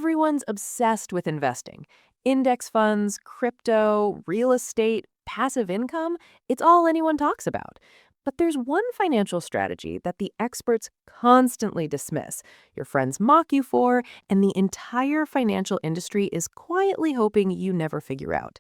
Everyone's obsessed with investing. Index funds, crypto, real estate, passive income, it's all anyone talks about. But there's one financial strategy that the experts constantly dismiss, your friends mock you for, and the entire financial industry is quietly hoping you never figure out.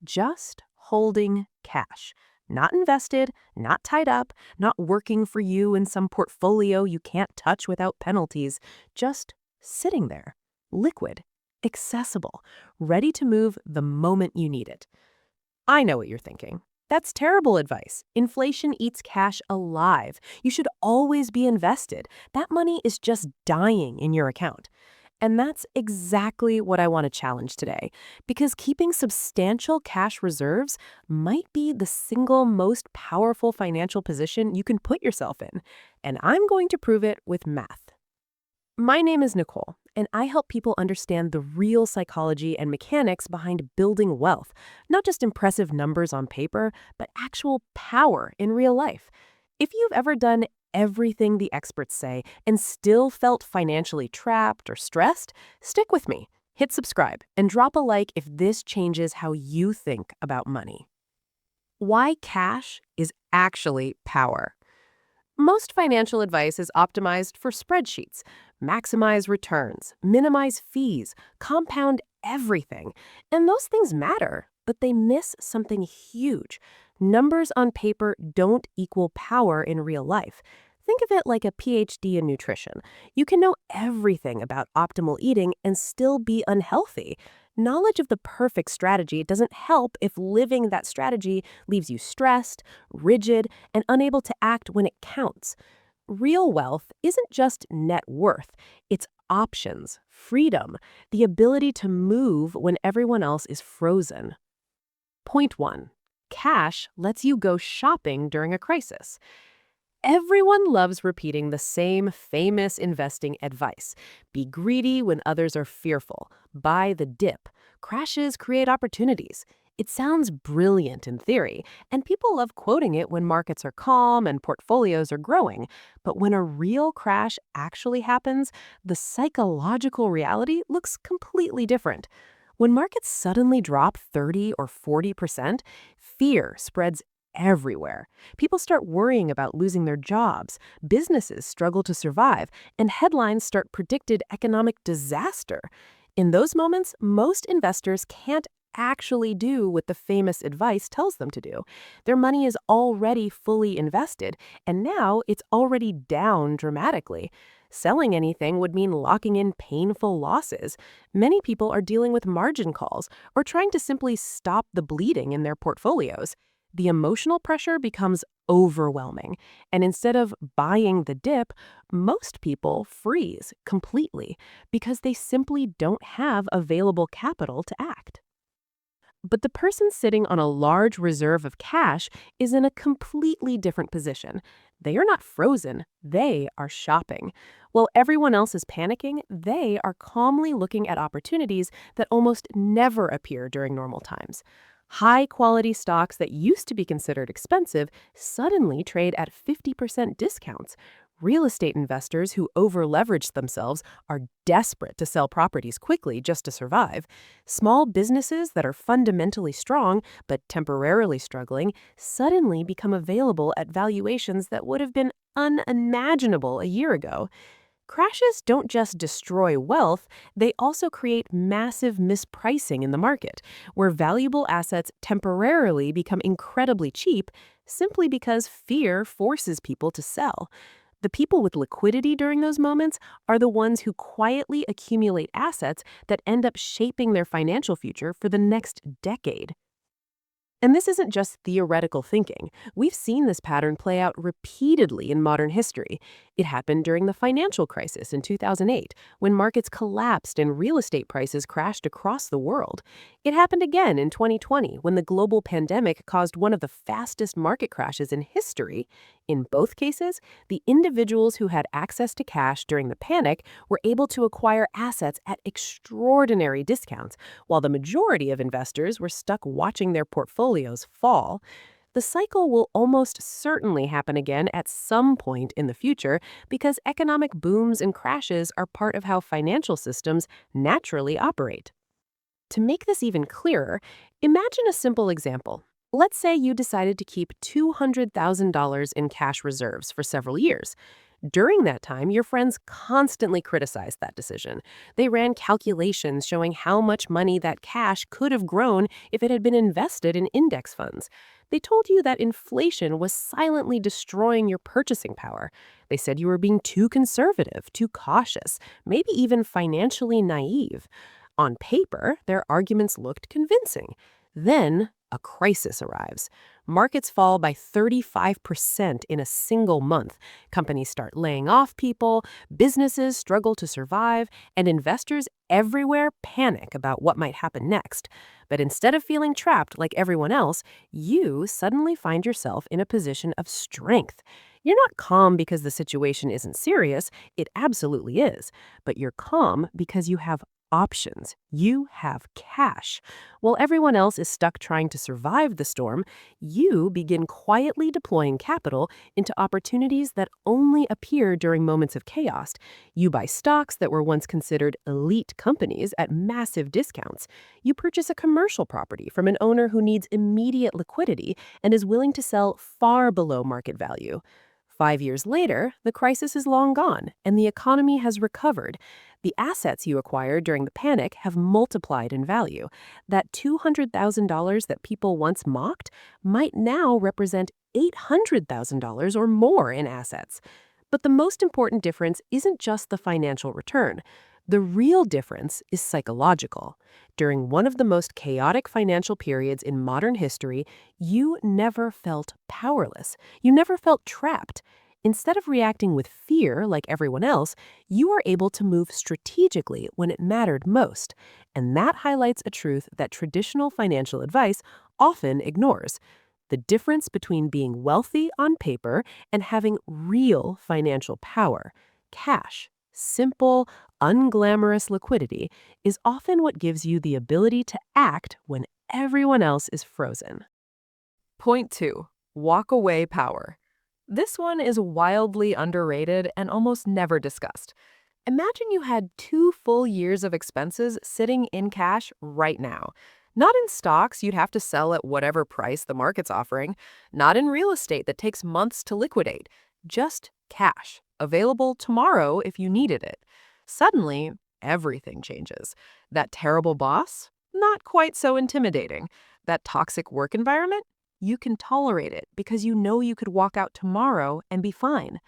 Just holding cash. Not invested, not tied up, not working for you in some portfolio you can't touch without penalties. Just sitting there, liquid, accessible, ready to move the moment you need it. I know what you're thinking. That's terrible advice. Inflation eats cash alive. You should always be invested. That money is just dying in your account. And that's exactly what I want to challenge today, because keeping substantial cash reserves might be the single most powerful financial position you can put yourself in. And I'm going to prove it with math. My name is Nicole, and I help people understand the real psychology and mechanics behind building wealth, not just impressive numbers on paper, but actual power in real life. If you've ever done everything the experts say and still felt financially trapped or stressed, stick with me. Hit subscribe and drop a like if this changes how you think about money. Why cash is actually power. Most financial advice is optimized for spreadsheets. Maximize returns, minimize fees, compound everything. And those things matter, but they miss something huge. Numbers on paper don't equal power in real life. Think of it like a PhD in nutrition. You can know everything about optimal eating and still be unhealthy. Knowledge of the perfect strategy doesn't help if living that strategy leaves you stressed, rigid, and unable to act when it counts. Real wealth isn't just net worth, it's options, freedom, the ability to move when everyone else is frozen. Point 1. Cash lets you go shopping during a crisis. Everyone loves repeating the same famous investing advice. Be greedy when others are fearful. Buy the dip. Crashes create opportunities. It sounds brilliant in theory, and people love quoting it when markets are calm and portfolios are growing. But when a real crash actually happens, the psychological reality looks completely different. When markets suddenly drop 30 or 40%, fear spreads everywhere. People start worrying about losing their jobs, businesses struggle to survive, and headlines start predicted economic disaster. In those moments, most investors can't actually do what the famous advice tells them to do. Their money is already fully invested, and now it's already down dramatically. Selling anything would mean locking in painful losses. Many people are dealing with margin calls or trying to simply stop the bleeding in their portfolios. The emotional pressure becomes overwhelming, and instead of buying the dip, most people freeze completely because they simply don't have available capital to act. But the person sitting on a large reserve of cash is in a completely different position. They are not frozen, they are shopping. While everyone else is panicking, they are calmly looking at opportunities that almost never appear during normal times. High-quality stocks that used to be considered expensive suddenly trade at 50% discounts. Real estate investors who over-leveraged themselves are desperate to sell properties quickly just to survive. Small businesses that are fundamentally strong but temporarily struggling suddenly become available at valuations that would have been unimaginable a year ago. Crashes don't just destroy wealth, they also create massive mispricing in the market, where valuable assets temporarily become incredibly cheap simply because fear forces people to sell. The people with liquidity during those moments are the ones who quietly accumulate assets that end up shaping their financial future for the next decade. And this isn't just theoretical thinking. We've seen this pattern play out repeatedly in modern history. It happened during the financial crisis in 2008, when markets collapsed and real estate prices crashed across the world. It happened again in 2020, when the global pandemic caused one of the fastest market crashes in history. In both cases, the individuals who had access to cash during the panic were able to acquire assets at extraordinary discounts, while the majority of investors were stuck watching their portfolios fall. The cycle will almost certainly happen again at some point in the future because economic booms and crashes are part of how financial systems naturally operate. To make this even clearer, imagine a simple example. Let's say you decided to keep $200,000 in cash reserves for several years. During that time, your friends constantly criticized that decision. They ran calculations showing how much money that cash could have grown if it had been invested in index funds. They told you that inflation was silently destroying your purchasing power. They said you were being too conservative, too cautious, maybe even financially naive. On paper, their arguments looked convincing. Then, a crisis arrives. Markets fall by 35% in a single month. Companies start laying off people, businesses struggle to survive, and investors everywhere panic about what might happen next. But instead of feeling trapped like everyone else, you suddenly find yourself in a position of strength. You're not calm because the situation isn't serious, it absolutely is. But you're calm because you have options. You have cash. While everyone else is stuck trying to survive the storm, you begin quietly deploying capital into opportunities that only appear during moments of chaos. You buy stocks that were once considered elite companies at massive discounts. You purchase a commercial property from an owner who needs immediate liquidity and is willing to sell far below market value. 5 years later, the crisis is long gone, and the economy has recovered. The assets you acquired during the panic have multiplied in value. That $200,000 that people once mocked might now represent $800,000 or more in assets. But the most important difference isn't just the financial return. The real difference is psychological. During one of the most chaotic financial periods in modern history, you never felt powerless. You never felt trapped. Instead of reacting with fear like everyone else, you were able to move strategically when it mattered most. And that highlights a truth that traditional financial advice often ignores: the difference between being wealthy on paper and having real financial power. Cash, simple, unglamorous liquidity, is often what gives you the ability to act when everyone else is frozen. Point 2. Walk away power. This one is wildly underrated and almost never discussed. Imagine you had 2 full years of expenses sitting in cash right now. Not in stocks you'd have to sell at whatever price the market's offering, not in real estate that takes months to liquidate, just cash, available tomorrow if you needed it. Suddenly, everything changes. That terrible boss? Not quite so intimidating. That toxic work environment? You can tolerate it because you know you could walk out tomorrow and be fine.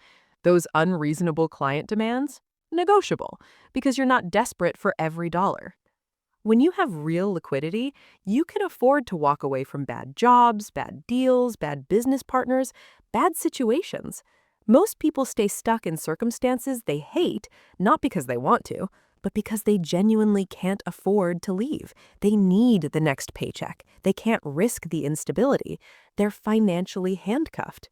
Those unreasonable client demands? Negotiable, because you're not desperate for every dollar. When you have real liquidity, you can afford to walk away from bad jobs, bad deals, bad business partners, bad situations. Most people stay stuck in circumstances they hate, not because they want to, but because they genuinely can't afford to leave. They need the next paycheck. They can't risk the instability. They're financially handcuffed.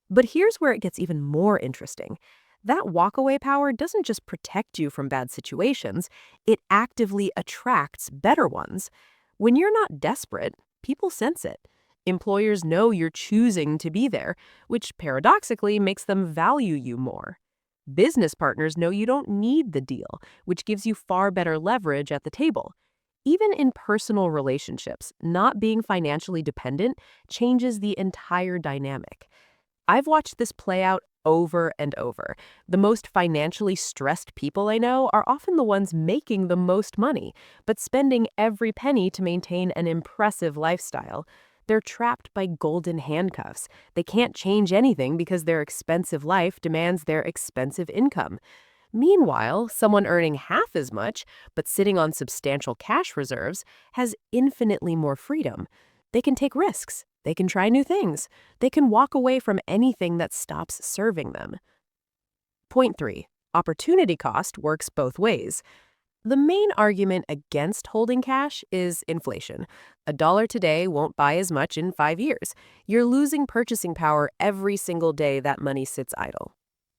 But here's where it gets even more interesting. That walkaway power doesn't just protect you from bad situations, it actively attracts better ones. When you're not desperate, people sense it. Employers know you're choosing to be there, which paradoxically makes them value you more. Business partners know you don't need the deal, which gives you far better leverage at the table. Even in personal relationships, not being financially dependent changes the entire dynamic. I've watched this play out over and over. The most financially stressed people I know are often the ones making the most money, but spending every penny to maintain an impressive lifestyle. They're trapped by golden handcuffs. They can't change anything because their expensive life demands their expensive income. Meanwhile, someone earning half as much, but sitting on substantial cash reserves, has infinitely more freedom. They can take risks. They can try new things. They can walk away from anything that stops serving them. Point 3. Opportunity cost works both ways. The main argument against holding cash is inflation. A dollar today won't buy as much in 5 years. You're losing purchasing power every single day that money sits idle.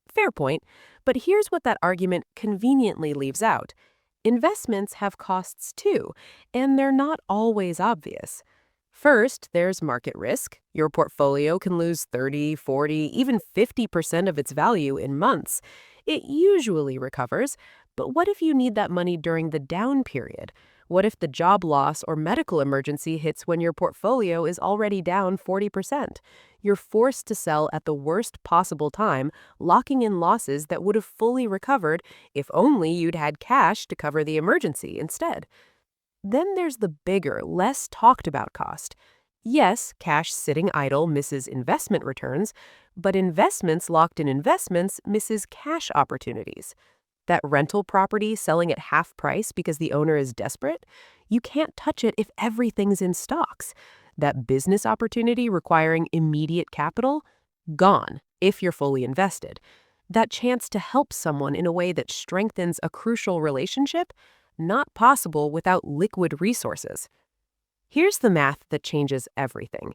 Fair point, but here's what that argument conveniently leaves out. Investments have costs too, and they're not always obvious. First, there's market risk. Your portfolio can lose 30, 40, even 50% of its value in months. It usually recovers, but what if you need that money during the down period? What if the job loss or medical emergency hits when your portfolio is already down 40%? You're forced to sell at the worst possible time, locking in losses that would have fully recovered if only you'd had cash to cover the emergency instead. Then there's the bigger, less talked about cost. Yes, cash sitting idle misses investment returns, but investments locked in investments misses cash opportunities. That rental property selling at half price because the owner is desperate, you can't touch it if everything's in stocks. That business opportunity requiring immediate capital, gone if you're fully invested. That chance to help someone in a way that strengthens a crucial relationship, not possible without liquid resources. Here's the math that changes everything.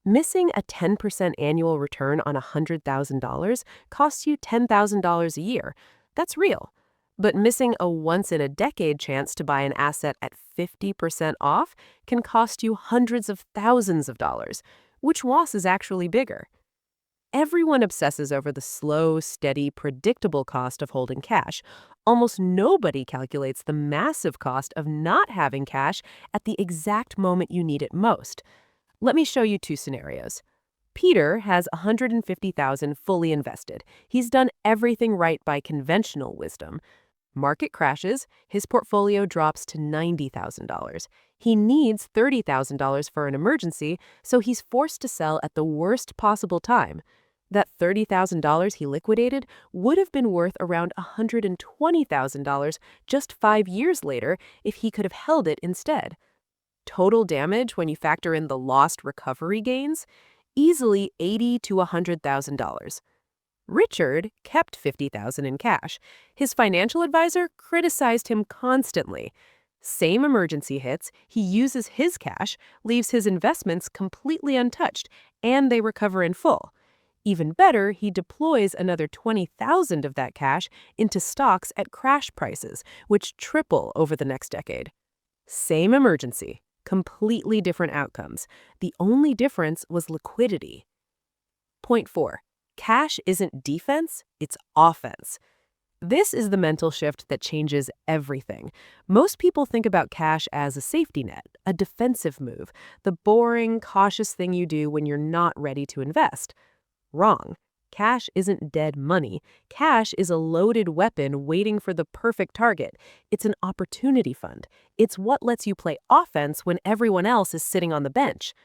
Missing a 10% annual return on $100,000 costs you $10,000 a year. That's real. But missing a once-in-a-decade chance to buy an asset at 50% off can cost you hundreds of thousands of dollars. Which loss is actually bigger? Everyone obsesses over the slow, steady, predictable cost of holding cash. Almost nobody calculates the massive cost of not having cash at the exact moment you need it most. Let me show you two scenarios. Peter has $150,000 fully invested. He's done everything right by conventional wisdom. Market crashes, his portfolio drops to $90,000. He needs $30,000 for an emergency, so he's forced to sell at the worst possible time. That $30,000 he liquidated would have been worth around $120,000 just 5 years later if he could have held it instead. Total damage when you factor in the lost recovery gains? Easily $80,000 to $100,000. Richard kept $50,000 in cash. His financial advisor criticized him constantly. Same emergency hits, he uses his cash, leaves his investments completely untouched, and they recover in full. Even better, he deploys another $20,000 of that cash into stocks at crash prices, which triple over the next decade. Same emergency, completely different outcomes. The only difference was liquidity. Point 4. Cash isn't defense, it's offense. This is the mental shift that changes everything. Most people think about cash as a safety net, a defensive move, the boring, cautious thing you do when you're not ready to invest. Wrong. Cash isn't dead money. Cash is a loaded weapon waiting for the perfect target. It's an opportunity fund. It's what lets you play offense when everyone else is sitting on the bench.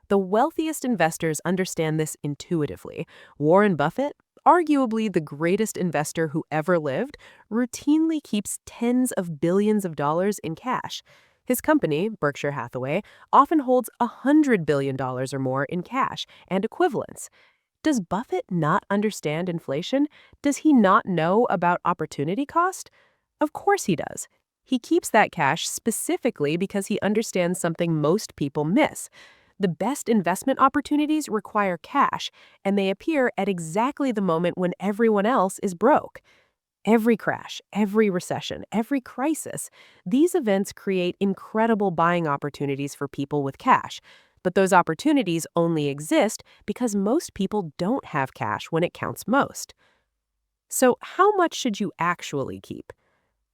The wealthiest investors understand this intuitively. Warren Buffett, arguably the greatest investor who ever lived, routinely keeps tens of billions of dollars in cash. His company, Berkshire Hathaway, often holds $100 billion or more in cash and equivalents. Does Buffett not understand inflation? Does he not know about opportunity cost? Of course he does. He keeps that cash specifically because he understands something most people miss. The best investment opportunities require cash, and they appear at exactly the moment when everyone else is broke. Every crash, every recession, every crisis, these events create incredible buying opportunities for people with cash. But those opportunities only exist because most people don't have cash when it counts most. So how much should you actually keep?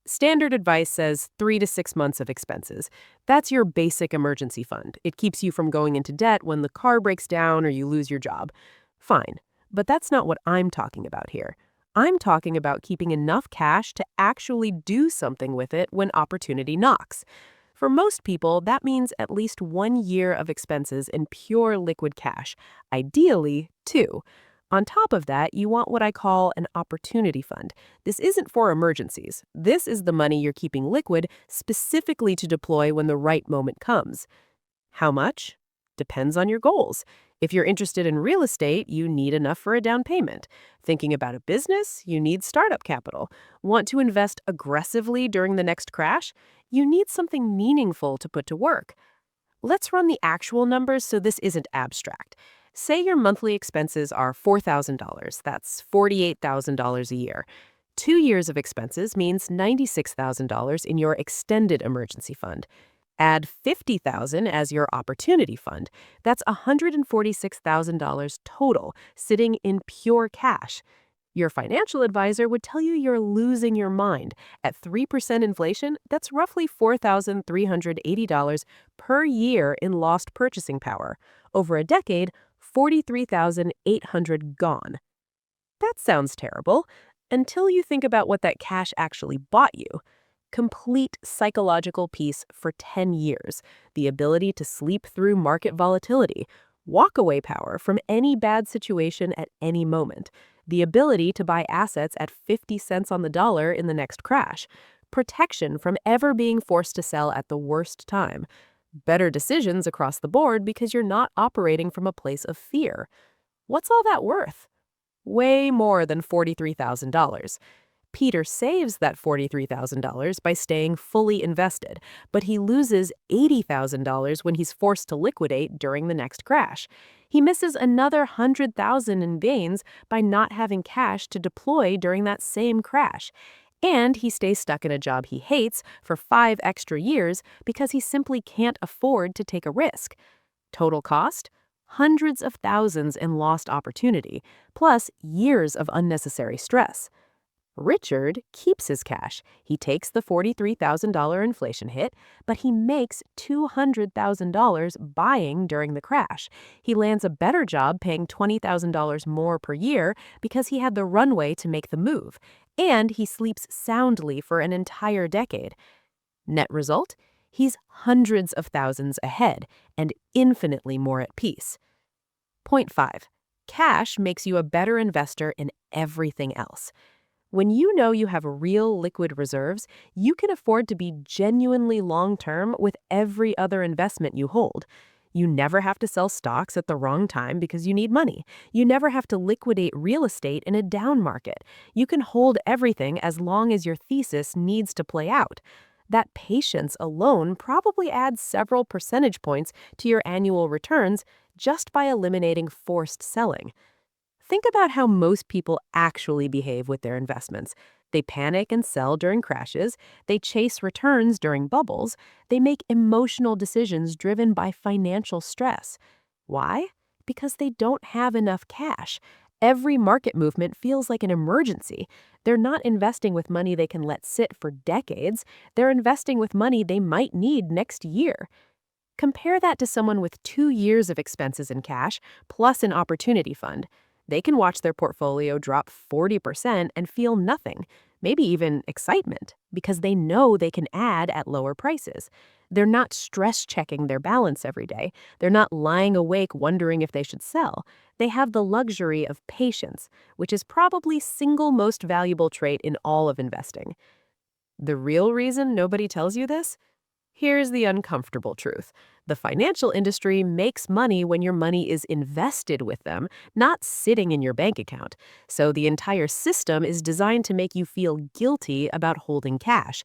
Standard advice says 3 to 6 months of expenses. That's your basic emergency fund. It keeps you from going into debt when the car breaks down or you lose your job. Fine, but that's not what I'm talking about here. I'm talking about keeping enough cash to actually do something with it when opportunity knocks. For most people, that means at least 1 year of expenses in pure liquid cash, ideally 2. On top of that, you want what I call an opportunity fund. This isn't for emergencies. This is the money you're keeping liquid specifically to deploy when the right moment comes. How much? Depends on your goals. If you're interested in real estate, you need enough for a down payment. Thinking about a business, you need startup capital. Want to invest aggressively during the next crash? You need something meaningful to put to work. Let's run the actual numbers so this isn't abstract. Say your monthly expenses are $4,000. That's $48,000 a year. 2 years of expenses means $96,000 in your extended emergency fund. Add $50,000 as your opportunity fund. That's $146,000 total, sitting in pure cash. Your financial advisor would tell you you're losing your mind. At 3% inflation, that's roughly $4,380 per year in lost purchasing power. Over a decade, 43,800 gone. That sounds terrible, until you think about what that cash actually bought you. Complete psychological peace for 10 years, the ability to sleep through market volatility, walk-away power from any bad situation at any moment, the ability to buy assets at 50 cents on the dollar in the next crash, protection from ever being forced to sell at the worst time, better decisions across the board because you're not operating from a place of fear. What's all that worth? Way more than $43,000. Peter saves that $43,000 by staying fully invested, but he loses $80,000 when he's forced to liquidate during the next crash. He misses another $100,000 in gains by not having cash to deploy during that same crash. And he stays stuck in a job he hates for 5 extra years because he simply can't afford to take a risk. Total cost? Hundreds of thousands in lost opportunity, plus years of unnecessary stress. Richard keeps his cash. He takes the $43,000 inflation hit, but he makes $200,000 buying during the crash. He lands a better job paying $20,000 more per year because he had the runway to make the move, and he sleeps soundly for an entire decade. Net result? He's hundreds of thousands ahead and infinitely more at peace. Point 5. Cash makes you a better investor in everything else. When you know you have real liquid reserves, you can afford to be genuinely long-term with every other investment you hold. You never have to sell stocks at the wrong time because you need money. You never have to liquidate real estate in a down market. You can hold everything as long as your thesis needs to play out. That patience alone probably adds several percentage points to your annual returns just by eliminating forced selling. Think about how most people actually behave with their investments. They panic and sell during crashes. They chase returns during bubbles. They make emotional decisions driven by financial stress. Why? Because they don't have enough cash. Every market movement feels like an emergency. They're not investing with money they can let sit for decades. They're investing with money they might need next year. Compare that to someone with 2 years of expenses in cash plus an opportunity fund. They can watch their portfolio drop 40% and feel nothing, maybe even excitement, because they know they can add at lower prices. They're not stress-checking their balance every day. They're not lying awake wondering if they should sell. They have the luxury of patience, which is probably single most valuable trait in all of investing. The real reason nobody tells you this? Here's the uncomfortable truth. The financial industry makes money when your money is invested with them, not sitting in your bank account. So the entire system is designed to make you feel guilty about holding cash.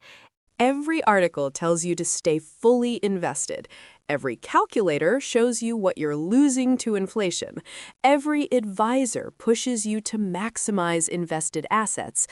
Every article tells you to stay fully invested. Every calculator shows you what you're losing to inflation. Every advisor pushes you to maximize invested assets.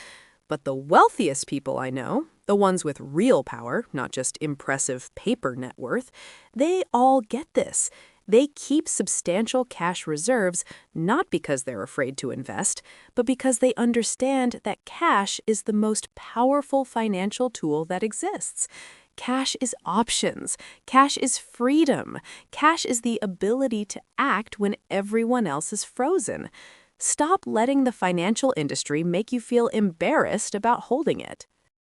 But the wealthiest people I know, the ones with real power, not just impressive paper net worth, they all get this. They keep substantial cash reserves not because they're afraid to invest, but because they understand that cash is the most powerful financial tool that exists. Cash is options. Cash is freedom. Cash is the ability to act when everyone else is frozen. Stop letting the financial industry make you feel embarrassed about holding it.